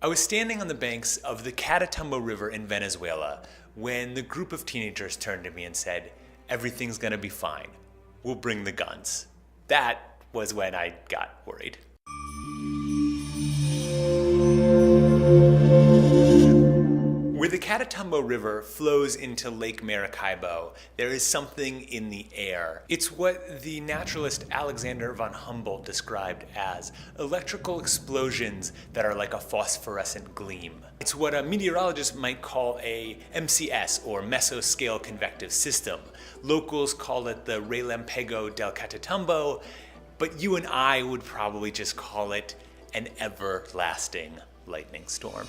I was standing on the banks of the Catatumbo River in Venezuela when the group of teenagers turned to me and said, "Everything's gonna be fine. We'll bring the guns." That was when I got worried. Where the Catatumbo River flows into Lake Maracaibo, there is something in the air. It's what the naturalist Alexander von Humboldt described as electrical explosions that are like a phosphorescent gleam. It's what a meteorologist might call a MCS, or mesoscale convective system. Locals call it the Relámpago del Catatumbo, but you and I would probably just call it an everlasting lightning storm.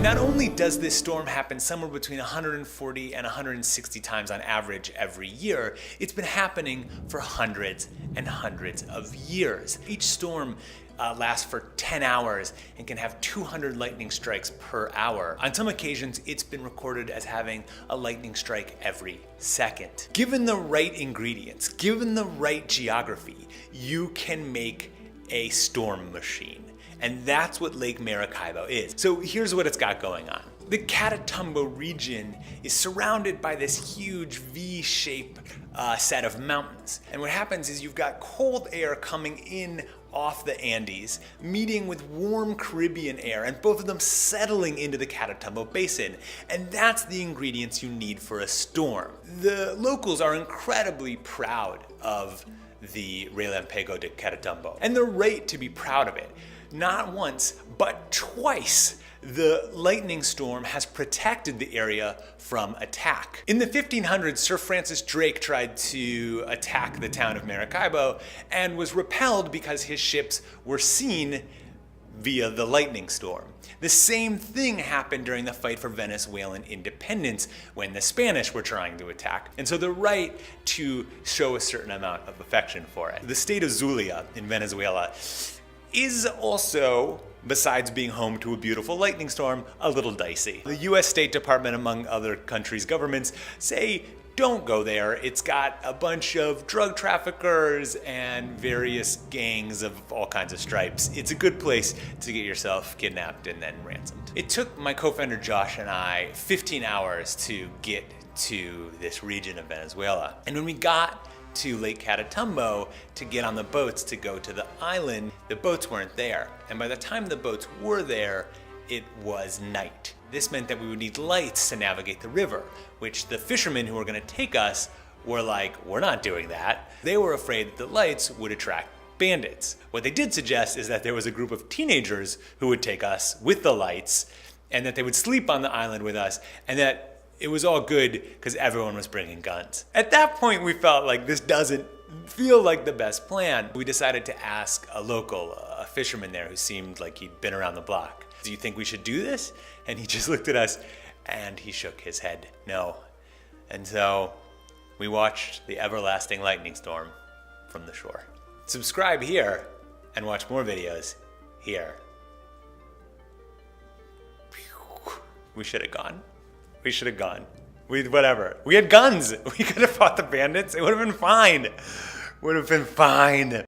Not only does this storm happen somewhere between 140 and 160 times on average every year, it's been happening for hundreds and hundreds of years. Each storm lasts for 10 hours and can have 200 lightning strikes per hour. On some occasions, it's been recorded as having a lightning strike every second. Given the right ingredients, given the right geography, you can make a storm machine. And that's what Lake Maracaibo is. So here's what it's got going on. The Catatumbo region is surrounded by this huge V-shaped set of mountains. And what happens is you've got cold air coming in off the Andes, meeting with warm Caribbean air, and both of them settling into the Catatumbo Basin. And that's the ingredients you need for a storm. The locals are incredibly proud of the Relámpago del Catatumbo, and they're right to be proud of it. Not once, but twice, the lightning storm has protected the area from attack. In the 1500s, Sir Francis Drake tried to attack the town of Maracaibo and was repelled because his ships were seen via the lightning storm. The same thing happened during the fight for Venezuelan independence when the Spanish were trying to attack. And so they're right to show a certain amount of affection for it. The state of Zulia in Venezuela is also, besides being home to a beautiful lightning storm, a little dicey. The US State Department, among other countries' governments, say don't go there. It's got a bunch of drug traffickers and various gangs of all kinds of stripes. It's a good place to get yourself kidnapped and then ransomed. It took my co-founder Josh and I 15 hours to get to this region of Venezuela. And when we got to Lake Catatumbo to get on the boats to go to the island, the boats weren't there. And by the time the boats were there, it was night. This meant that we would need lights to navigate the river, which the fishermen who were gonna take us were like, "We're not doing that." They were afraid that the lights would attract bandits. What they did suggest is that there was a group of teenagers who would take us with the lights, and that they would sleep on the island with us, and that it was all good because everyone was bringing guns. At that point, we felt like this doesn't feel like the best plan. We decided to ask a local, a fisherman there who seemed like he'd been around the block, "Do you think we should do this?" And he just looked at us and he shook his head, no. And so we watched the everlasting lightning storm from the shore. Subscribe here and watch more videos here. We should have gone. We should have gone. Whatever. We had guns. We could have fought the bandits. It would have been fine. Would have been fine.